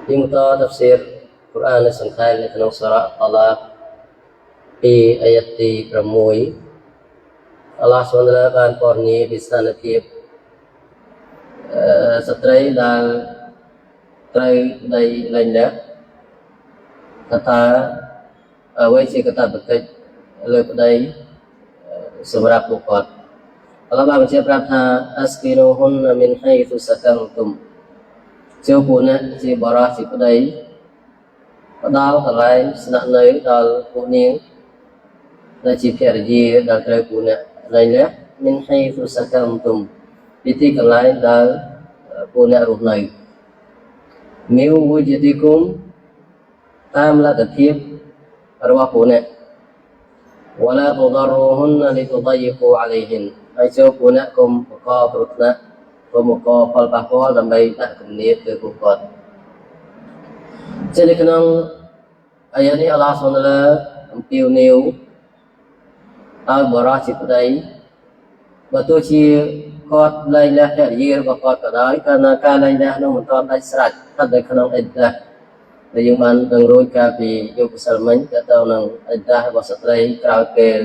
យើងតតហ្វស៊ីរកូរ៉ានសង្ខេបនៅក្នុងសូរ៉ាអល់ឡាពីអាយ៉ាត់ទី6អល់ឡាស៊ុបហានតាឡាបានពណ៌នាពីស្ថានភាពស្ត្រីដែលត្រូវដីលែងលះថាអ្វីជាកាតព្វកិច្ចលើប្តីសម្រាប់ពួកគាត់អល់ឡាបានបញ្ជាក់ប្រាប់ថាអស្គីនូហ៊ុនមីនហៃស៊ុសកាំទុំចូលពួកអ្នកជាបរិសុទ្ធជាប្តីផ្ដល់កន្លែងស្នាក់នៅដល់ពួកនាងដែលជាភរិយាដែលត្រូវពួកអ្នកលែងលះមីនហៃស៊ុសកាំទុំពីទីកន្លែងដែលពួកអ្នករស់នៅមីវវុជទីគុំតាមលទ្ធភាពរបស់ពួកអ្នកវ៉ាឡាតុដរហ៊ុនលីតុដៃគូអាឡៃហ៊ិនហើយចូលពួកអ្នកកុំបង្កគ្រោះថ្នាក់កុំបង្កផលប៉ះពាល់ដើម្បីដាក់គំនាបទៅពួកគាត់ជានៅក្នុងអាយ៉ានេះអល់ឡាហ៍ស៊ុបហានតាឡាអំពាវនាវឲ្យបរិសុទ្ធជាប្តីបើទោះជាគាត់លែងលះភរិយារបស់គាត់ក៏ដោយកាលណាការលែងលះនោះមិនទាន់ដាច់ស្រេចស្ថិតនៅក្នុងអ៊ីដដាដែលយើងបានដឹងរួចកាលពីយុគម្សិលមិញទៅនឹងអ៊ីដដារបស់ស្ត្រីក្រោយពេល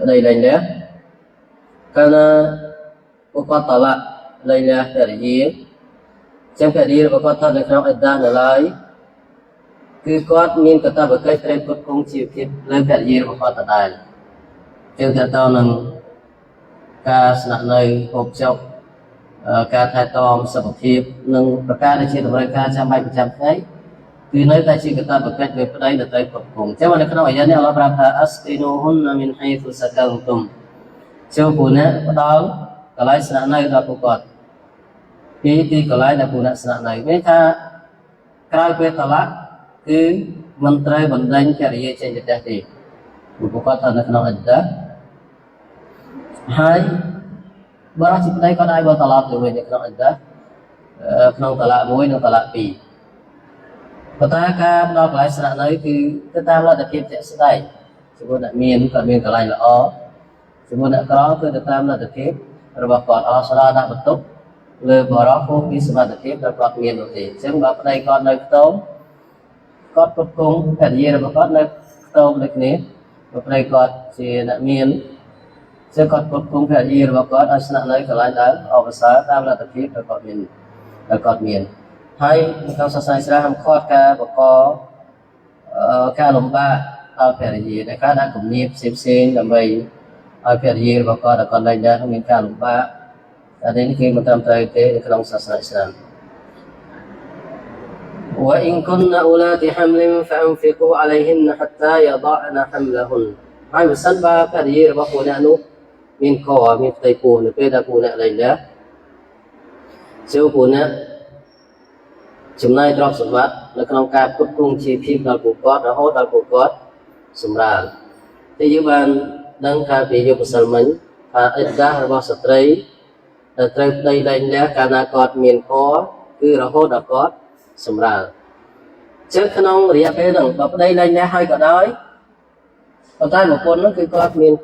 ប្តីលែងលះកាលណាពួកគាត់តឡាក់លែងលះភរិយាចឹងភរិយារបស់គាត់ស្ថិតនៅក្នុងអ៊ីដដានៅឡើយគឺគាត់មានកាតព្វកិច្ចត្រូវផ្គត់ផ្គង់ជីវភាពលើភរិយារបស់គាត់ដដែលចឹងទៅនឹងការស្នាក់នៅហូបចុកការថែទាំសុខភាពនិងប្រការដែលជាតម្រូវការចាំបាច់ប្រចាំថ្ងៃគឺនៅតែជាកាតព្វកិច្ចលើប្តីដែលត្រូវផ្គត់ផ្គង់ចឹងនៅក្នុងអាយ៉ានេះអល់ឡោះប្រាប់ថាអស្ទីនូហ៊ុនមីនហៃស៊ុសកាំទុំចូលពួកអ្នកផ្ដល់កន្លែងស្នាក់នៅដល់ពួកគាត់ពីទីកន្លែងដែលពួកអ្នកស្នាក់នៅមានថាក្រោយពេលតឡាក់គឺមិនត្រូវបណ្ដេញភរិយាចេញទៅផ្ទះទេពួកគាត់ស្ថិតនៅក្នុងអ៊ីដដាហើយបរិសុទ្ធជាប្តីគាត់អាចបតឡាក់ទៅវិញនៅក្នុងអ៊ីដដាក្នុងតឡាក់1និងតឡាក់2ប៉ុន្តែការផ្ដល់កន្លែងស្នាក់នៅគឺទៅតាមលទ្ធភាពជាក់ស្ដែងជាមួយអ្នកមានគាត់មានកន្លែងល្អជាមួយអ្នកក្រគឺទៅតាមលទ្ធភាពរបស់គាត់អល់ឡោះស្រាដាក់បន្ទុកលើបរិសុទ្ធពីសមត្ថភាពដែលគាត់មាននោះទេអញ្ចឹងបើប្តីគាត់នៅខ្ទមគាត់ផ្គត់ផ្គង់ភរិយារបស់គាត់នៅខ្ទមដូចគ្នាបើប្តីគាត់ជាអ្នកមានចឹងគាត់ផ្គត់ផ្គង់ភរិយារបស់គាត់ឲ្យស្នាក់នៅកន្លែងដែលអបអរសាតាមលទ្ធភាពដែលគាត់មានហើយក្នុងសាសនាអ៊ីស្លាមហាមឃាត់ការបង្កការលំបាកដល់ភរិយាដែលការដាក់គំនាបផ្សេងៗដើម្បីឲ្យភរិយារបស់គាត់គាត់លែងដែរមានការលំបាកតែនេះគឺមិនត្រឹមត្រូវទេនៅក្នុងសាសនាអ៊ីស្លាមوإن كن أولات حمل فأنفقوا عليهن حتى يضعن حملهن ហើយបើសិនបើភរិយារបស់ពួកអ្នកនោះមានផ្ទៃពោះនៅពេលដែលពួកអ្នកលែងលះចូលពួកអ្នកចំណាយទ្រព្យសម្បត្តិនៅក្នុងការផ្គត់ផ្គង់ជីវភាពដល់ពួកគាត់រហូតដល់ពួកគាត់សម្រាលតែយើងបានដឹងកាលពីយុគម្សិលមិញថាអ៊ីដដារបស់ស្ត្រីដែលត្រូវប្តីលែងលះកាលណាគាត់មានគឺរហូតដល់គាត់សម្រាលចឹងក្នុងរយៈពេលហ្នឹងបើប្តីលែងលះហើយក៏ដោយប៉ុន្តែប្រពន្ធនោះគឺគាត់មាន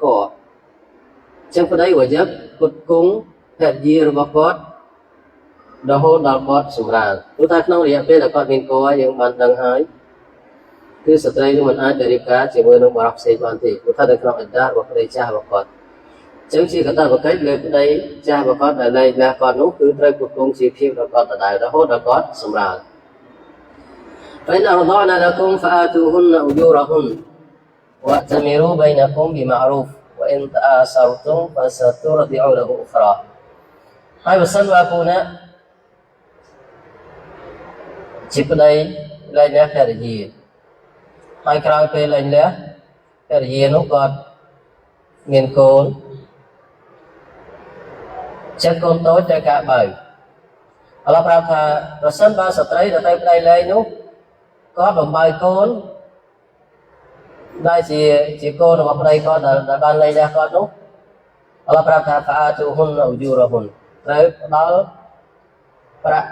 ចឹងប្តីវ៉ាជីបផ្គត់ផ្គង់ភរិយារបស់គាត់រហូតដល់គាត់សម្រាលព្រោះតែក្នុងរយៈពេលដែលគាត់មានយើងបានដឹងហើយគឺស្ត្រីនឹងមិនអាចទៅរៀបការជាមួយនឹងបរិសុទ្ធផ្សេងបានទេព្រោះថានៅក្នុងអ៊ីដដារបស់ប្តីចាស់របស់គាត់ចឹងជាកាតព្វកិច្ចលើប្តីចាស់របស់គាត់ដែលលែងលះគាត់នោះគឺត្រូវផ្គត់ផ្គង់ជីវភាពរបស់គាត់ដដែលរហូតដល់គាត់សម្រាលفإن أرضعن لكم فآتوهن أجورهن وأتمروا بينكم بمعروف وإن تآثرتم فسترضع له أخرى ហើយបើសិនបើពួកអ្នកជាប្តីលែងលះភរិយាហើយក្រោយពេលលែងលះភរិយានោះគាត់មានកូនចឹងកូនតូចត្រូវការបើអល់ឡោះប្រាប់ថាប្រសិនបើស្ត្រីដែលទៅប្តីលែងនោះគាត់បំបើកូនដែលជាកូនរបស់ប្តីគាត់ដែលបានលែងលះគាត់នោះអល់ឡោះប្រាប់ថាហ្វាទូហ៊ុនអ៊ូយូរហ៊ុនត្រូវផ្ដល់ប្រាក់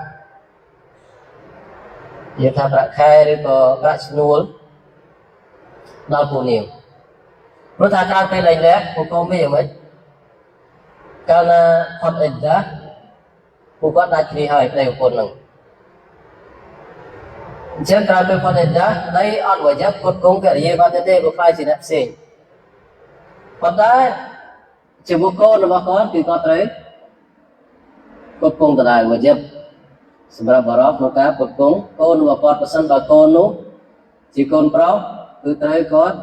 និយាយថាប្រាក់ខែឬក៏ប្រាក់ឈ្នួលដល់ពួកនាងព្រោះថាក្រោយពេលលែងលះពួកកូនវាយ៉ាងម៉េចកាលណាផុតអ៊ីដដាពួកគាត់ដាច់គ្នាហើយប្តីប្រពន្ធហ្នឹង ចឹងក្រោយពេលផុតឯដាដីអត់វាយកគាត់គង់កិរិយាបាត់ទេបើខ្លាយជាអ្នកផ្សេងប៉ុន្តែជាបុគ្គលរបស់គាត់គឺគាត់ត្រូវគាត់គង់ដដែលវាយកសម្រាប់បរិបក្នុងការគាត់គង់កូនរបស់គាត់ប្រសិនបើកូននោះជាកូនប្រុសគឺត្រូវគាត់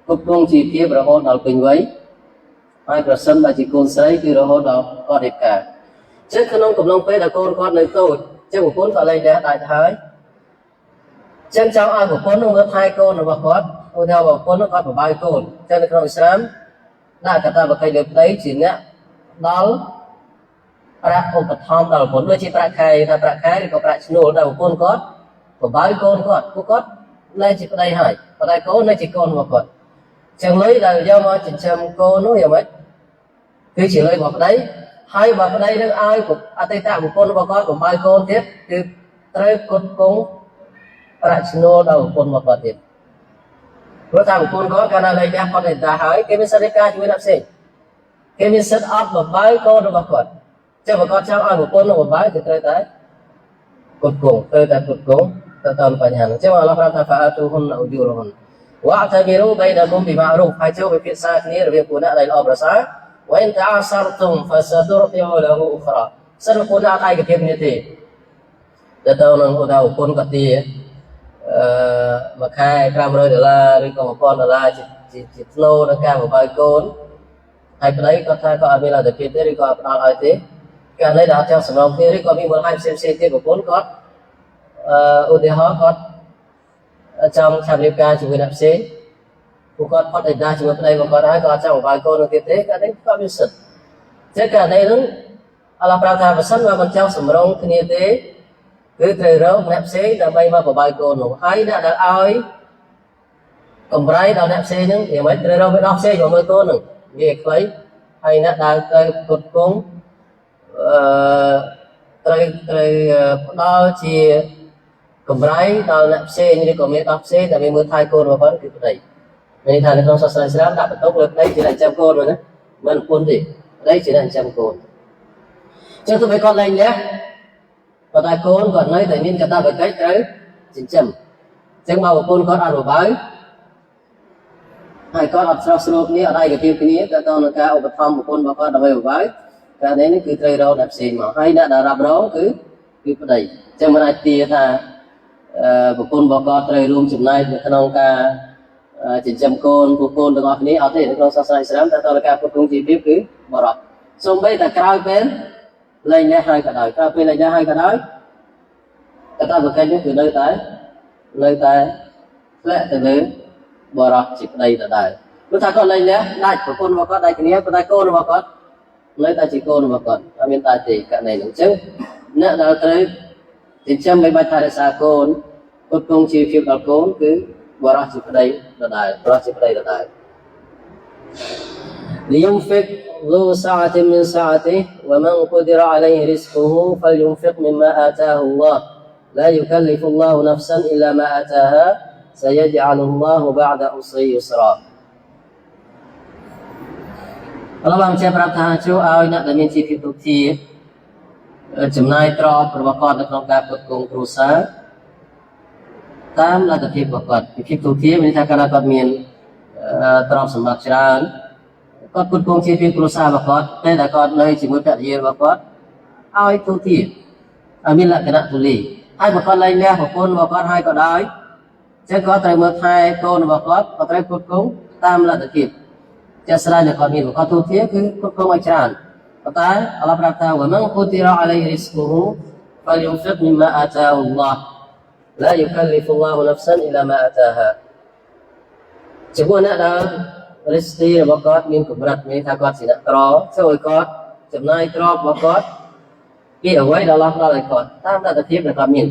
គាត់គង់ជីវភាពរហូតដល់ពេញវ័យហើយប្រសិនបើជាកូនស្រីគឺរហូតដល់គាត់រៀបការចឹងក្នុងកំឡុងពេលដែលកូនគាត់នៅតូចចឹងប្រពន្ធក៏លែងដែរដាច់ហើយចឹងចង់ឲ្យប្រពន្ធនោះមើលថែកូនរបស់គាត់ឧទាហរណ៍ប្រពន្ធនោះគាត់បបាយកូនចឹងនៅក្នុងអ៊ីស្លាមដាក់កតាបកិច្ចលើប្តីជាអ្នកដល់ប្រាក់ឧបត្ថម្ភដល់ប្រពន្ធដូចជាប្រាក់ខែថាប្រាក់ខែឬក៏ប្រាក់ឈ្នួលដល់ប្រពន្ធគាត់បបាយកូនគាត់ពួកគាត់លែងជាប្តីហើយប៉ុន្តែកូននៅជាកូនរបស់គាត់ចឹងលុយដែលយកមកចិញ្ចឹមកូននោះយ៉ាងម៉េចគឺជាលុយរបស់ប្តីហើយបើប្តីនឹងឲ្យអតីតប្រពន្ធរបស់គាត់បំបាយកូនទៀតគឺត្រូវគុតគង់ប្រាក់ឈ្នួលដល់ប្រពន្ធរបស់គាត់ទៀតព្រោះថាប្រពន្ធគាត់កាលណាលែងដែរគាត់តែដាហើយគេមានសិទ្ធិរៀបការជាមួយអ្នកផ្សេងគេមានសិទ្ធិអត់បំបាយកូនរបស់គាត់ចឹងបើគាត់ចង់ឲ្យប្រពន្ធនោះបំបាយគឺត្រូវតែគុតគង់ត្រូវតែគុតគង់ទៅតាមបញ្ហាហ្នឹងចឹងអល់ឡោះប្រាប់ថាហ្វាអាទូហ៊ុនអ៊ូយូរហ៊ុនវ៉ាតាប៊ីរូបៃណាគុំប៊ីម៉ារូបហើយចូលពិភាក្សាគ្នារវាងគូអ្នកដែលល្អប្រសើរវ៉ិនតាអសារតុងហ្វាសាទុរទីអូឡាហ៊ូអ៊ូខ្រាសិនគូអ្នកអត់ឯកភាពគ្នាទេទៅនឹងឧទាហរណ៍ប្រពន្ធគាត់ទីមួយខែ$500ឬក៏$1000ជាធ្នូក្នុងការបំបាយកូនហើយប្តីគាត់ថាគាត់អត់មានលទ្ធភាពទេឬក៏អត់ផ្ដល់ឲ្យទេករណីដែលអត់ចង់សំណងគ្នាឬក៏មានមូលហេតុផ្សេងៗទៀតប្រពន្ធគាត់ឧទាហរណ៍គាត់ចង់ឆាប់រៀបការជាមួយអ្នកផ្សេងពួកគាត់ផុតអីដាជាមួយប្តីរបស់គាត់ហើយក៏អត់ចង់បំបាយកូននោះទៀតទេករណីគាត់មានសិទ្ធិចឹងករណីហ្នឹងអល់ឡោះប្រាប់ថាបើសិនបើមិនចង់សម្រងគ្នាទេគឺត្រូវរកអ្នកផ្សេងដើម្បីមកបំបាយកូននោះហើយអ្នកដែលឲ្យកម្រៃដល់អ្នកផ្សេងហ្នឹងយ៉ាងម៉េចត្រូវរកវាដល់ផ្សេងមកមើលកូនហ្នឹងវាខ្លីហើយអ្នកដែលត្រូវគុតគង់ត្រូវផ្ដល់ជាកម្រៃដល់អ្នកផ្សេងឬក៏មានដល់ផ្សេងដែលមើលថែកូនរបស់គាត់គឺប្តីមានថានៅក្នុងសាសនាអ៊ីស្លាមដាក់បន្ទុកលើប្តីជាអ្នកចាំកូនណាមិនពុនទេប្តីជាអ្នកចាំកូនចឹងទោះបីគាត់លែងលះប៉ុន្តែកូនគាត់នៅតែមានកាតព្វកិច្ចត្រូវចិញ្ចឹមចឹងមកប្រពន្ធគាត់អត់បបាយហើយគាត់អត់ស្រស់ស្រួលគ្នាអត់ឯកភាពគ្នាទៅទៅនឹងការឧបត្ថម្ភប្រពន្ធរបស់គាត់ដើម្បីបបាយការនេះគឺត្រូវរកអ្នកផ្សេងមកហើយអ្នកដែលរ៉ាប់រងគឺប្តីចឹងមិនអាចទាថាប្រពន្ធរបស់គាត់ត្រូវរួមចំណែកនៅក្នុងការចិញ្ចឹមកូនពួកកូនទាំងអស់គ្នាអត់ទេនៅក្នុងសាសនាអ៊ីស្លាមតែតើការគ្រប់គ្រងជីវភាពគឺបរិបសូម្បីតែក្រោយពេលលែងលះហើយក៏ដោយក្រោយពេលលែងលះហើយក៏ដោយកតាបកិច្ចនេះគឺនៅតែធ្លាក់ទៅលើបរិបជាប្តីដដែលព្រោះថាគាត់លែងលះដាច់ប្រពន្ធរបស់គាត់ដាច់គ្នាប៉ុន្តែកូនរបស់គាត់នៅតែជាកូនរបស់គាត់អត់មានតែទេករណីហ្នឹងអញ្ចឹងអ្នកដែលត្រូវចិញ្ចឹមមិនបាច់ថែរក្សាកូនគ្រប់គ្រងជីវភាពដល់កូនគឺបរិបជាប្តីដដែលបរិបជាប្តីដដែលلينفق ذو سعة من سعته ومن قدر عليه رزقه فلينفق مما آتاه الله لا يكلف الله نفسا إلا ما آتاها سيجعل الله بعد عسر يسرا អល់ឡោះបានបញ្ជាក់ប្រាប់ថាជួយឲ្យអ្នកដែលមានជីវភាពទុកជាចំណាយទ្រព្យរបស់គាត់នៅក្នុងការផ្គត់ផ្គង់គ្រួសារតាមលទ្ធភាពរបស់គាត់ពីភាពទុកជាមានថាកាលណាគាត់មានទ្រព្យសម្បត្តិច្រើនគាត់ផ្គត់ផ្គង់ជីវភាពគ្រួសាររបស់គាត់តែតែគាត់នៅជាមួយភរិយារបស់គាត់ឲ្យទុកជាឲ្យមានលក្ខណៈទូលាយហើយបើគាត់លែងលះប្រពន្ធរបស់គាត់ហើយក៏ដោយចឹងគាត់ត្រូវមើលថែកូនរបស់គាត់ក៏ត្រូវផ្គត់ផ្គង់តាមលទ្ធភាពជាស្រ័យដែលគាត់មានគាត់ទូទាគឺគ្រប់គ្រងឲ្យច្រើនប៉ុន្តែអល់ឡោះប្រាប់ថាវ៉ាមិនគូទីរ៉ាអាឡៃរិស្គូហ៊ូហ្វាលយុហ្វិកមីម៉ាអាតាអ៊ុលឡោះឡាយុកលីហ្វុលឡោះណាហ្វសានអ៊ីឡាម៉ាអាតាហាចំពោះអ្នកដែលរិស្ទីរបស់គាត់មានកម្រិតមានថាគាត់ជាអ្នកក្រចូលឲ្យគាត់ចំណាយទ្រព្យរបស់គាត់ពីអ្វីដែលអល់ឡោះផ្ដល់ឲ្យគាត់តាមលទ្ធភាពដែលគាត់មាន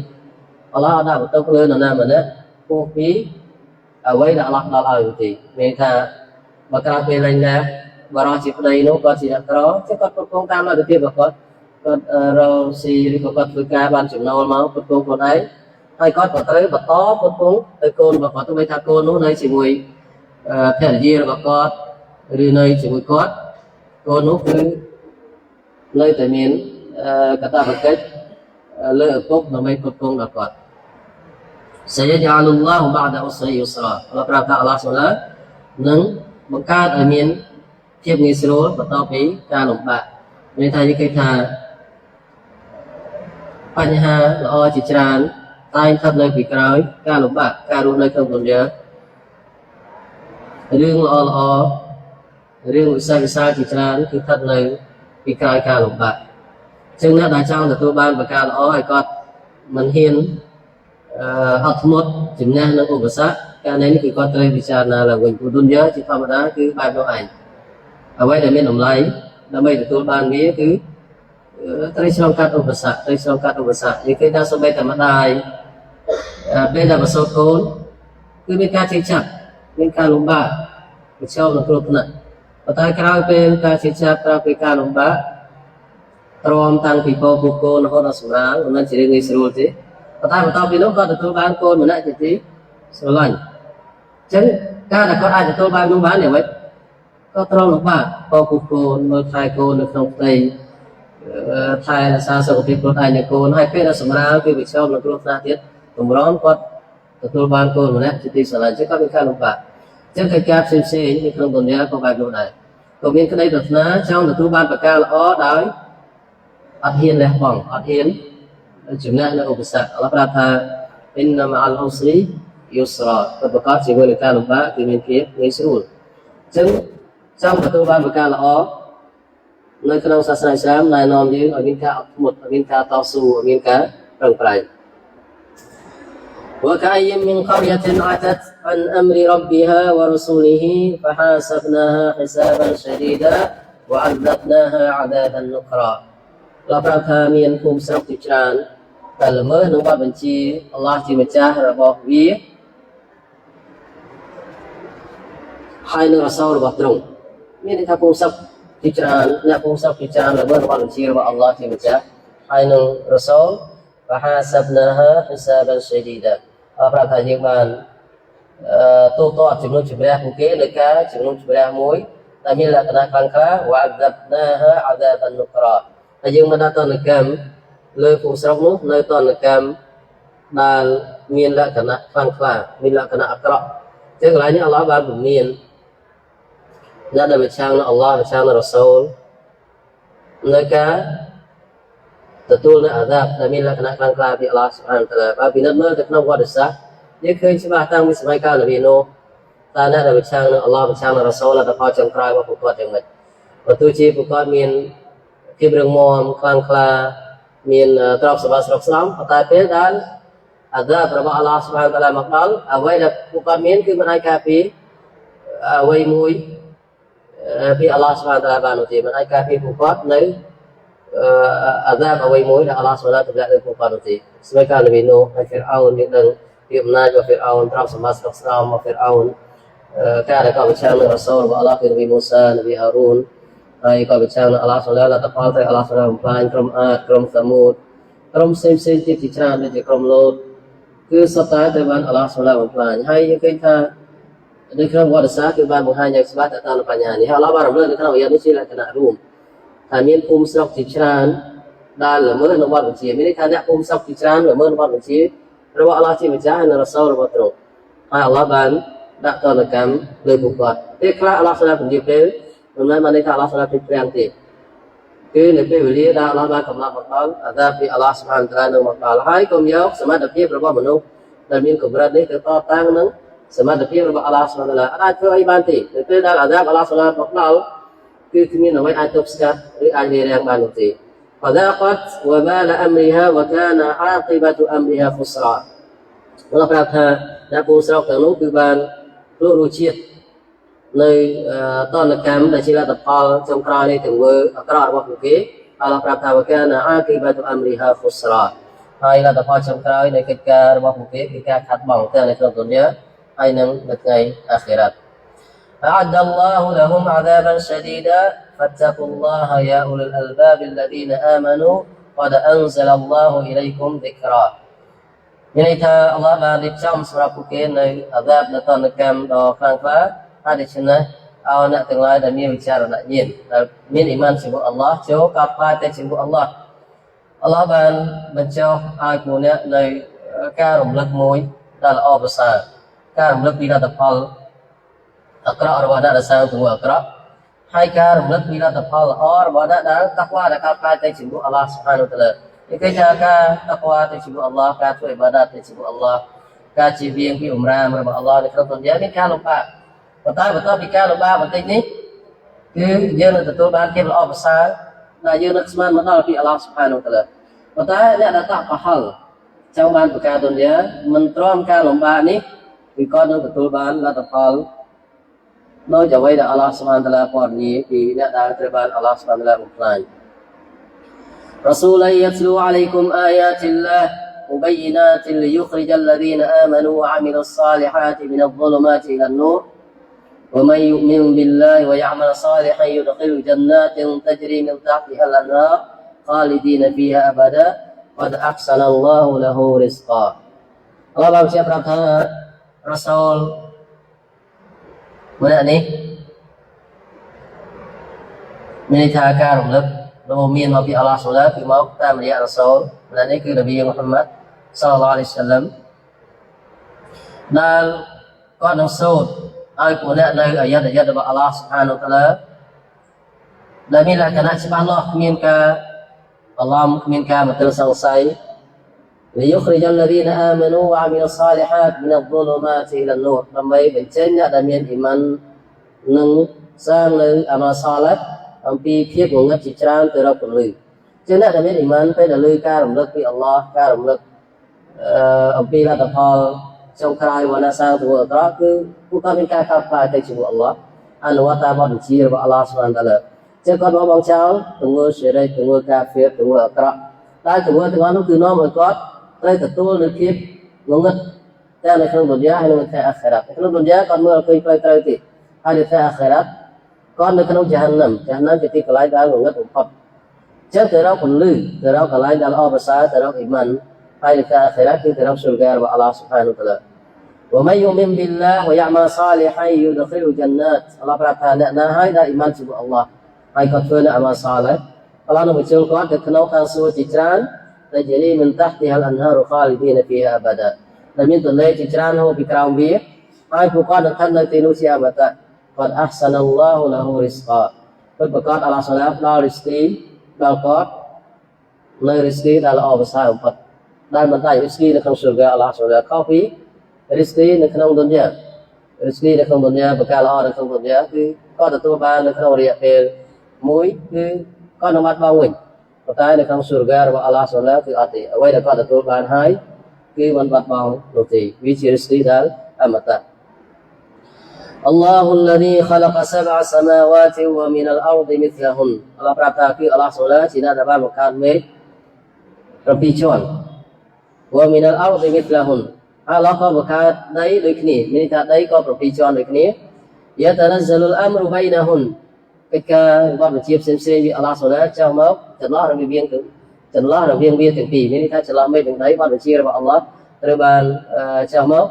អល់ឡោះដាក់បន្ទុកលើនរណាម្នាក់ពោះពីអ្វីដែលអល់ឡោះផ្ដល់ឲ្យទេមានថាបើក្រោយពេលលែងលះបរិបជាប្តីនោះគាត់ជាអ្នកក្រចឹងគាត់គ្រប់គ្រងតាមលទ្ធភាពរបស់គាត់រកស៊ីឬក៏គាត់ធ្វើការបានចំណូលមកគ្រប់គ្រងខ្លួនឯងហើយគាត់ក៏ត្រូវបន្តគ្រប់គ្រងទៅកូនរបស់គាត់ទោះបីថាកូននោះនៅជាមួយភរិយារបស់គាត់ឬនៅជាមួយគាត់កូននោះគឺនៅតែមានកាតព្វកិច្ចលើឪពុកដើម្បីគ្រប់គ្រងដល់គាត់ Sayaj'alullahu ba'da usri yusra អល់ឡោះប្រាប់ថាអល់ឡោះសូឡានឹងបង្កើតឲ្យមានភាពងាយស្រួលបន្ទាប់ពីការលំបាកមានថាយើងឃើញថាបញ្ហាល្អជាច្រើនតែងស្ថិតនៅពីក្រោយការលំបាកការរស់នៅក្នុងទុនយ៉ារឿងល្អល្អរឿងវិសេសវិសាលជាច្រើនគឺស្ថិតនៅពីក្រោយការលំបាកអញ្ចឹងអ្នកដែលចង់ទទួលបានប្រការល្អឲ្យគាត់មិនហ៊ានអត់ធ្មត់ជំនះនឹងឧបសគ្គការនេះគឺគាត់ត្រូវពិចារណាឡើងវិញព្រោះទុនយ៉ាជាធម្មតាគឺបែបនោះឯងអ្វីដែលមានតម្លៃដើម្បីទទួលបានវាគឺត្រូវឆ្លងកាត់ឧបសគ្គត្រូវឆ្លងកាត់ឧបសគ្គនិយាយថាសូម្បីតែម្ដាយពេលដែលប្រសូតកូនគឺមានការជឿចាប់មានការលំបាកប្រឈមនឹងគ្រោះថ្នាក់ប៉ុន្តែក្រោយពេលការជឿចាប់ក្រោយពេលការលំបាកទ្រាំតាំងពីពោពុកូនរហូតដល់សម្រាលមិនជារឿងងាយស្រួលទេប៉ុន្តែបន្ទាប់ពីនោះគាត់ទទួលបានកូនម្នាក់ជាទីស្រឡាញ់អញ្ចឹងការដែលគាត់អាចទទួលបាននោះបានយ៉ាងម៉េចក៏ទ្រាំលំបាកពោពុកូនមើលថែកូននៅក្នុងផ្ទៃថែរក្សាសុខភាពខ្លួនឯងនិងកូនហើយពេលដល់សម្រាលគឺប្រឈមនឹងគ្រោះថ្នាក់ទៀតតម្រាំគាត់ទទួលបានកូនម្នាក់ជាទីស្រឡាញ់អញ្ចឹងគាត់មានការលំបាកអញ្ចឹងកិច្ចការផ្សេងៗនៅក្នុងទុនយ៉ាក៏បែបនោះដែរក៏មានក្តីប្រាថ្នាចង់ទទួលបានប្រការល្អដោយអត់ហ៊ានលះបង់អត់ហ៊ានជំនះនៅឧបសគ្គអល់ឡោះប្រាប់ថាអ៊ីនណាម៉ាអលអ៊ុស្រីយូស្រ៉ាក៏ប្រកបជាមួយនឹងការលំបាកគឺមានភាពងាយស្រួលអញ្ចឹងចង់ទទួលបានប្រការល្អនៅក្នុងសាសនាអ៊ីស្លាមណែនាំយើងឲ្យមានការអត់ធ្មត់ឲ្យមានការតស៊ូឲ្យមានការប្រឹងប្រែងوكأي من قرية عتت عن أمر ربها ورسوله فحاسبناها حسابا شديدا وعذبناها عذابا نكرا เราប្រាប់ថាមានភូមិស្រុកជាច្រើនដែលល្មើសនឹងបទបញ្ជាអល់ឡោះជាម្ចាស់របស់វាហើយនឹងរសូលរបស់ទ្រង់មានន័យថាភូមិស្រុកជាច្រើនអ្នកភូមិស្រុកជាច្រើនល្មើសនឹងបទបញ្ជារបស់អល់ឡោះជាម្ចាស់ហើយនឹងរសូលفحاسبناها حسابا شديدا ប្រាប់ថាយើងបានទូទាត់ជំនុំជម្រះពួកគេដោយការជំនុំជម្រះមួយដែលមានលក្ខណៈខ្លាំងក្លា وعذبناها عذابا نكرا ហើយយើងបានដាក់ទណ្ឌកម្មលើភូមិស្រុកនោះនៅទណ្ឌកម្មដែលមានលក្ខណៈខ្លាំងក្លាមានលក្ខណៈអាក្រក់អញ្ចឹងកន្លែងនេះអល់ឡោះបានពមៀនអ្នកដែលប្រឆាំងនឹងអល់ឡោះប្រឆាំងនឹងរសូលនៅការទទួលនៅអាដាបដែលមានលក្ខណៈខ្លាំងក្លាពីអល់ឡោះស៊ុបហានតាឡាបើពិនិត្យមើលទៅក្នុងវត្តសាស្ត្រយើងឃើញច្បាស់តាំងពីសម័យកាលនប៊ីនូតើអ្នកដែលប្រឆាំងនឹងអល់ឡោះប្រឆាំងនឹងរសូលដល់ផលចុងក្រោយរបស់ពួកគាត់យ៉ាងម៉េចបើទោះជាពួកគាត់មានភាពរឹងមាំខ្លាំងក្លាមានទ្រព្យសម្បត្តិស្រុកស្រំប៉ុន្តែពេលដែលអាដាបរបស់អល់ឡោះស៊ុបហានតាឡាមកដល់អ្វីដែលពួកគាត់មានគឺមិនអាចការពារអ្វីមួយពីអល់ឡោះស៊ុបហានតាឡាបាននោះទេមិនអាចការពារពួកគាត់នៅអាដាបអ្វីមួយដែលអល់ឡោះស៊ុបហានតាឡាទម្លាក់លើពួកគាត់នោះទេស្មើកាលនប៊ីនូហើយហ្វីរអោនមានដឹងពីអំណាចរបស់ហ្វីរអោនទ្រព្យសម្បត្តិស្រុកស្រំរបស់ហ្វីរអោនការដែលគាត់ប្រឆាំងនឹងរសូលរបស់អល់ឡោះគឺនប៊ីមូសានប៊ីហារូនហើយក៏ប្រឆាំងនឹងអល់ឡោះស៊ុបហានតាឡាលទ្ធផលទៅអល់ឡោះស៊ុបហានបំផ្លាញក្រុមអាតក្រុមសាមូតក្រុមផ្សេងទៀតជាច្រើនដូចជាក្រុមឡូតគឺសុទ្ធតែទៅបានអល់ឡោះស៊ុបហានបំផ្លាញហើយយើងឃើញថានៅក្នុងវត្តសាស្ត្រគឺបានបង្ហាញយ៉ាងច្បាស់ទៅតាមបញ្ហានេះហើយអល់ឡោះបានរំលឹកនៅក្នុងអាយ៉ាតនេះជាលក្ខណៈរួមថាមានភូមិស្រុកជាច្រើនដែលល្មើសនៅវត្តបញ្ជាមានន័យថាអ្នកភូមិស្រុកជាច្រើនល្មើសនៅវត្តបញ្ជារបស់អល់ឡោះជាម្ចាស់ហើយនៅរសូលរបស់ទ្រង់ហើយអល់ឡោះបានដាក់ទណ្ឌកម្មលើពួកគាត់ពេលខ្លះអល់ឡោះស្លាប់ពន្យាពេលមិនមែនបានន័យថាអល់ឡោះស្លាប់ពេញព្រាំងទេគឺនៅពេលវេលាដែលអល់ឡោះបានកំណត់មកដល់អាដាបពីអល់ឡោះស៊ុបហានតាឡានឹងមកដល់ហើយកុំយកសមត្ថភាពរបស់មនុស្សដែលមានកម្រិតនេះទៅតតាំងនឹងសមត្ថភាពរបស់អល់ឡោះស៊ុបហានតាឡាអាចធ្វើអីបានទេនៅពេលដែលអាដាបអល់ឡោះស៊ុបហានមកដល់គឺគ្មានអ្វីអាចទប់ស្កាត់ឬអាចរារាំងបាននោះទេفذاقت وبال أمرها وكان عاقبة أمرها خسرا เราប្រាប់ថាអ្នកពូស្រុកទាំងនោះគឺបានរស់រជាតិនៅតនកម្មដែលជាលទ្ធផលចុងក្រោយនៃទង្វើអាក្រក់របស់ពួកគេហើយเราប្រាប់ថា وكان عاقبة أمرها خسرا ហើយលទ្ធផលចុងក្រោយនៃកិច្ចការរបស់ពួកគេគឺការខាត់បង់ទាំងនៅក្នុងទុនយ៉ាហើយនិងនៅថ្ងៃអាខិរ៉ាត់ أعد الله لهم عذابا شديدا فاتقوا الله يا أولي الألباب الذين آمنوا قد أنزل الله إليكم ذكرا មានន័យថាអល់ឡោះបានរៀបចំសម្រាប់ពួកគេនៅអាដាបនៅទណ្ឌកម្មដ៏ខ្លាំងក្លាហើយដូច្នេះឲ្យអ្នកទាំងឡាយដែលមានវិចារណញ្ញាណដែលមានអ៊ីម៉ានជាមួយអល់ឡោះចូលកោតខ្លាចទៅជាមួយអល់ឡោះបានបញ្ចុះឲ្យពួកអ្នកនៅការរំលឹកមួយ ដែលល្អប្រសើរការរំលឹកពីលទ្ធផលអាក្រក់របស់អ្នកដែលសាងទង្វើអាក្រក់ហើយការរំលឹកពីលទ្ធផលល្អរបស់អ្នកដែលតាក់វ៉ាដែលកើតឡើងទៅជាមួយអល់ឡោះស៊ុបហានវតាឡាគេថាការតាក់វ៉ាទៅជាមួយអល់ឡោះការធ្វើអ៊ីបាដាតទៅជាមួយអល់ឡោះការជៀសវាងពីអំរាមរបស់អល់ឡោះនៅក្នុងទុនយ៉ានេះការលំបាកប៉ុន្តែបន្ទាប់ពីការលំបាកបន្តិចនេះគឺយើងនឹងទទួលបានភាពល្អប្រសើរដែលយើងនឹកស្មានមកដល់ពីអល់ឡោះស៊ុបហានវតាឡាប៉ុន្តែអ្នកដែលតាក់កុហលចង់បានប្រការទុនយ៉ាមិនទ្រាំការលំបាកនេះគឺគាត់នឹងទទួលបានលទ្ធផលដោយអ្វីដែលអល់ឡោះស៊ុបហានតាឡាពណ៌នាពីអ្នកដែលត្រូវបានអល់ឡោះស៊ុបហានតាឡាបំផ្លាញរ៉ាស៊ូលយត្លូអាឡៃគុមអាយ៉ាទិលឡាហ៍ مبينات ليخرج الذين آمنوا وعملوا الصالحات من الظلمات إلى النور ومن يؤمن بالله ويعمل صالحا يدخل جنات تجري من تحتها الأنهار خالدين فيها أبدا قد أحسن الله له رزقا អល់ឡោះបានជាប្រាប់ថារ៉ាស៊ូលម្នាក់នេះមានថាការរំលឹករបស់មានមកពីអល់ឡោះស៊ុបហានពីមកតាមរយៈរ៉ាស៊ូលម្នាក់នេះគឺនប៊ីមូហាម៉ាត់សល្លឡោះអាឡៃហ៊ីវសល្លាមដែលគាត់នឹងសូត្រឲ្យពួកអ្នកនៅអាយ៉ាតរបស់អល់ឡោះស៊ុបហានវតាឡាដែលមានលក្ខណៈច្បាស់លាស់គ្មានការបន្លំគ្មានការមន្ទិលសង្ស័យ ليخرج الذين آمنوا وعملوا الصالحات من الظلمات إلى النور ដើម្បីបញ្ចេញអ្នកដែលមានអ៊ីម៉ាននិងសាងនៅអាម៉ាល់សាឡិះអំពីភាពងងឹតជាច្រើនទៅរកពន្លឺជាអ្នកដែលមានអ៊ីម៉ានពេលដែលលើការរំលឹកពីអល់ឡោះការរំលឹកអំពីលទ្ធផលចុងក្រោយរបស់អ្នកសាងទង្វើអាក្រក់គឺពួកគាត់មានការខកខ្លាចទៅជាមួយអល់ឡោះអនុវត្តតាមបទបញ្ជារបស់អល់ឡោះស៊ុបហានតាឡាចឹងគាត់មកបងចោលទង្វើសេរីទង្វើកាហ្វៀរទង្វើអាក្រក់តែទង្វើទាំងអស់នោះគឺនាំឲ្យគាត់ត្រូវទទួលនូវភាពងងឹតទាំងនៅក្នុងឌុនយ៉ាហើយនិងនៅអាខិរ៉ាត់ក្នុងឌុនយ៉ាគាត់មើលឃើញផ្លូវត្រូវទេហើយនៅអាខិរ៉ាត់គាត់នៅក្នុងជាហានជាទីកន្លែងដែលងងឹតបំផុតចឹងទៅរកពន្លឺទៅរកកន្លែងដែលល្អប្រសើរទៅរកអ៊ីម៉ានហើយនៅអាខិរ៉ាត់គឺទៅរកសុរហ្គារបស់អល់ឡោះស៊ុបហានវតាឡា ومن يؤمن بالله ويعمل صالحا يدخل جنات អល់ឡោះប្រាប់ថាអ្នកណាហើយដែលអ៊ីម៉ានជាមួយអល់ឡោះហើយគាត់ធ្វើនៅអាម៉ាល់សាឡិះអល់ឡោះនឹងបញ្ជូនគាត់ទៅក្នុងខាងសួគ៌ជាច្រើនដែលជារីមិនតាស់ទីហលអនហារខាលីឌីនហ្វីហាអាបាដាដែលមានទន្លេជាច្រើនហូរពីក្រោមវាហើយពួកគាត់នឹងស្ថិតនៅទីនោះជាអមតៈគាត់អះសានឡោះលហ៊ូរិស្កាពិតប្រាកដអល់ឡោះស៊ុបហានផ្ដល់រិស្គីដល់គាត់នៅរិស្គីដែលល្អប្រសើរបំផុតដែលមិនតែរិស្គីនៅក្នុងសុរហ្គាអល់ឡោះស៊ុបហានខុសពីរិស្គីនៅក្នុងឌុនយ៉ារិស្គីនៅក្នុងឌុនយ៉ាប្រការល្អនៅក្នុងឌុនយ៉ាគឺគាត់ទទួលបាននៅក្នុងរយៈពេលមួយគឺគាត់នឹងបាត់បង់វិញប៉ុន្តែនៅក្នុងសុរហ្គារបស់អល់ឡោះស៊ុបហានគឺអត់ទេអ្វីដែលគាត់ទទួលបានហើយគឺមិនបាត់បង់នោះទេវាជារិស្គីដែលអមតៈ الله الذي خلق سبع سماوات ومن الأرض مثلهن អល់ឡោះប្រាប់ថាគឺអល់ឡោះស៊ុបហានជាអ្នកដែលបានបង្កើតមេឃ7ជាន់ ومن الأرض مثلهن អល់ឡោះក៏បង្កើតដីដូចគ្នាមានន័យថាដីក៏7ជាន់ដូចគ្នា يتنزل الأمر بينهن កិច្ចការរបស់វិជាផ្សេងៗវាអល់ឡោះស៊ុបហានចង់មកចន្លោះរវាងវាទាំងពីរមានន័យថាចន្លោះមេឃនិងដីរបស់វិជារបស់អល់ឡោះត្រូវបានចង់មក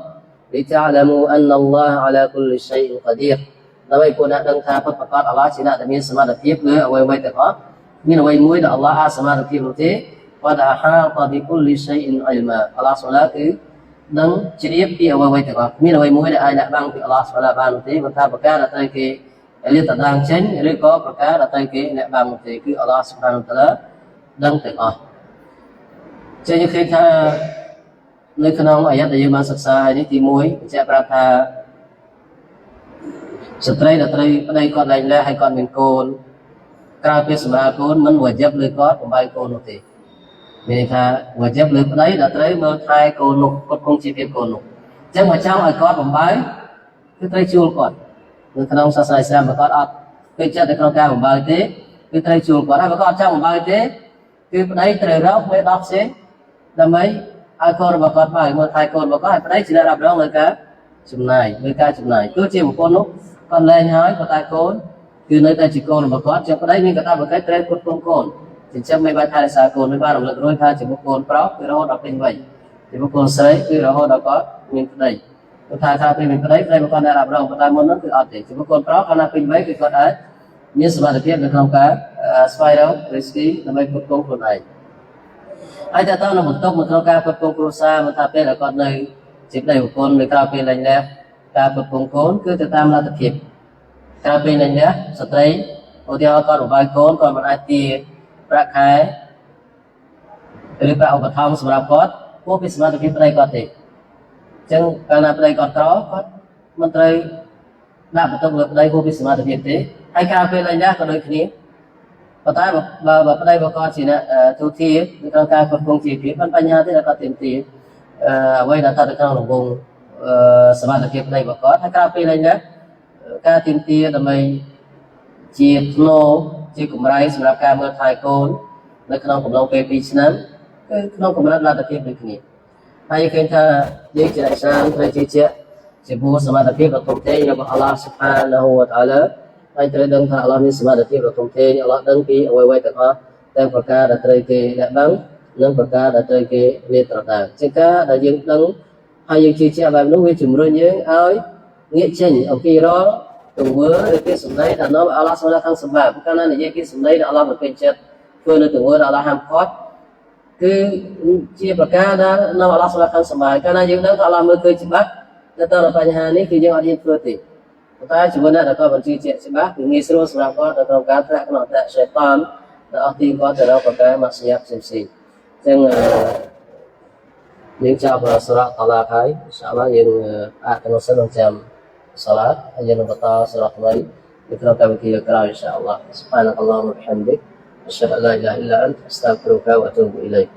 لتعلموا أن الله على كل شيء قدير ដើម្បីពួកអ្នកដឹងថាពិតប្រាកដអល់ឡោះជាអ្នកដែលមានសមត្ថភាពលើអ្វីៗទាំងអស់មានអ្វីមួយដែលអល់ឡោះអាចសមត្ថភាពនោះទេគាត់អាហាតបិគុលشيء علما អល់ឡោះស៊ុបហានគឺនឹងជ្រាបពីអ្វីៗទាំងអស់មានអ្វីមួយដែលអាចដាក់បាំងពីអល់ឡោះស៊ុបហានបាននោះទេមិនថាប្រការដែលត្រូវគេលាតត្រដាងចេញឬក៏ប្រការដែលត្រូវគេអ្នកបាំងនោះទេគឺអល់ឡោះស៊ុបហានតាឡាដឹងទាំងអស់ចេះយើងឃើញថានៅក្នុងអាយ៉ាតដែលយើងបានសិក្សានេះទី1បញ្ជាក់ប្រាប់ថាស្ត្រីដែលត្រូវប្តីគាត់លែងលះហើយគាត់មានកូនក្រៅពីសម្រាប់កូនមិនវ៉ាជីបលើគាត់បំបីកូននោះទេមានន័យថាវ៉ាជីបលើប្តីដែលត្រូវមើលថែកូននោះគាត់គង់ជីវភាពកូននោះអញ្ចឹងមកចង់ឲ្យគាត់បំបីគឺត្រូវជួលគាត់នៅក្នុងសាសនាអ៊ីស្លាមគាត់អត់ពេកចិត្តនៅក្នុងការបំបីទេគឺត្រូវជួលគាត់ហើយបើគាត់អត់ចង់បំបីទេគឺប្តីត្រូវរកមេដោះផ្សេងដើម្បីឲ្យកូនរបស់គាត់បើមើលថែកូនរបស់គាត់ឲ្យប្តីជាអ្នករ៉ាប់រងលើការចំណាយទោះជាបុគ្គលនោះគាត់លែងហើយប៉ុន្តែកូនគឺនៅតែជាកូនរបស់គាត់ចឹងប្តីមានកាតព្វកិច្ចត្រូវគ្រប់គ្រងកូនចិញ្ចឹមមិនបានថែរក្សាកូនមិនបានរំលឹករួចថាជាបុគ្គលប្រុសគឺរហូតដល់ពេញវ័យជាបុគ្គលស្រីគឺរហូតដល់គាត់មានប្តីថាពេលមានប្តីរបស់គាត់អ្នករ៉ាប់រងប៉ុន្តែមុននោះគឺអត់ទេជាបុគ្គលប្រុសគាត់ណាពេញវ័យគឺគាត់អាចមានសមត្ថភាពនៅក្នុងការស្វែងរករិស្គីដើម្បីគ្រប់គ្រងខ្លួនឯងហើយតើតើនៅបន្ទប់នៅក្នុងការគ្រប់គ្រងគ្រួសារមិនថាពេលដែលគាត់នៅ จิตได้บุคคลในกล่าวเป็นอะไรเนี่ยการปกครองคนคือจะตามรัฐธิกล่าวเป็นอะไรเนี่ยสตรีโอเดียวก่อนอุบายคนก่อนมันอาตีประคายหรือประอุปธรรมสำหรับกอดพวกพิสมาธิประเดี๋ยวกอดติจึงการประเดี๋ยวกอดเขามันเตยน่าประตูประเดี๋ยวพวกพิสมาธิติให้กล่าวเป็นอะไรเนี่ยก็โดยคณิตพอตายแบบประเดี๋ยวกอดสินะทุกทีในการปกครองจีบมันปัญญาที่เราก็เต็มที่ไว้ในตาตะการหลงวงสมาธิประเดี๋ยวกอดให้กล่าวเป็นอะไรเนี่ยการเต็มที่ทำไมจีบโลจีบกลุ่มไรสำหรับการเมื่อถ่ายโกนในขนมของเราเป็นปีนั้นก็ขนมของเราลาตะเกียบเป็นนี้ให้เคยถ้าเยอะจะสร้างให้เจี๊ยจะบูสมาตะเกียบเราทุ่มเทในพระอัลลอฮฺ سبحانه และ تعالى ให้เจริญดังถ้าอัลลอฮฺมีสมาตะเกียบเราทุ่มเทในอัลลอฮฺดังปีเอาไว้แต่ว่าแต่ประกาศได้เตยเกและบังนั่งประกาศได้เตยเกเนตรต่างจึงก็ได้ยังดังให้ยังเจี๊ยแบบนู้นวิจุมรุ่นยังเอาเงี้ยเช่นเอาปีร้องตรงเวอร์ที่สมัยแต่น้องอัลลอฮฺสุลต่านสมบัติเพราะนั้นในยี่ที่สมัยอัลลอฮฺมันเป็นเจ็ดเพื่อในตรงเวอร์อัลลอฮฺห้ามคอดคือจีประกาศนะน้องอัลลอฮฺสุลต่านสมบัติการนั้นยังนั้นอัลลอฮฺมันเคยจิบักแต่ตอนปัญหานี้คือยังอัลลอฮฺเพื่อติแต่จุดนั้นเราก็บัญชีเจ็ดจิบักมีสิ่งสำคัญก็เราการแทรกขนมแต่ชัยตอนแต่อัลตีก็จะเราประกาศมัสยิดสิ่งซึ่งยังจะเอาสุราตลาดให้อินชาอัลลอฮฺยังอาจจะนำเสนอจำصلاة أجل بطاقة صلاة غير ذكرك بكي ذكرى إن شاء الله سبحانك اللهم وبحمدك أشهد أن لا إله إلا أنت أستغفرك وأتوب إليك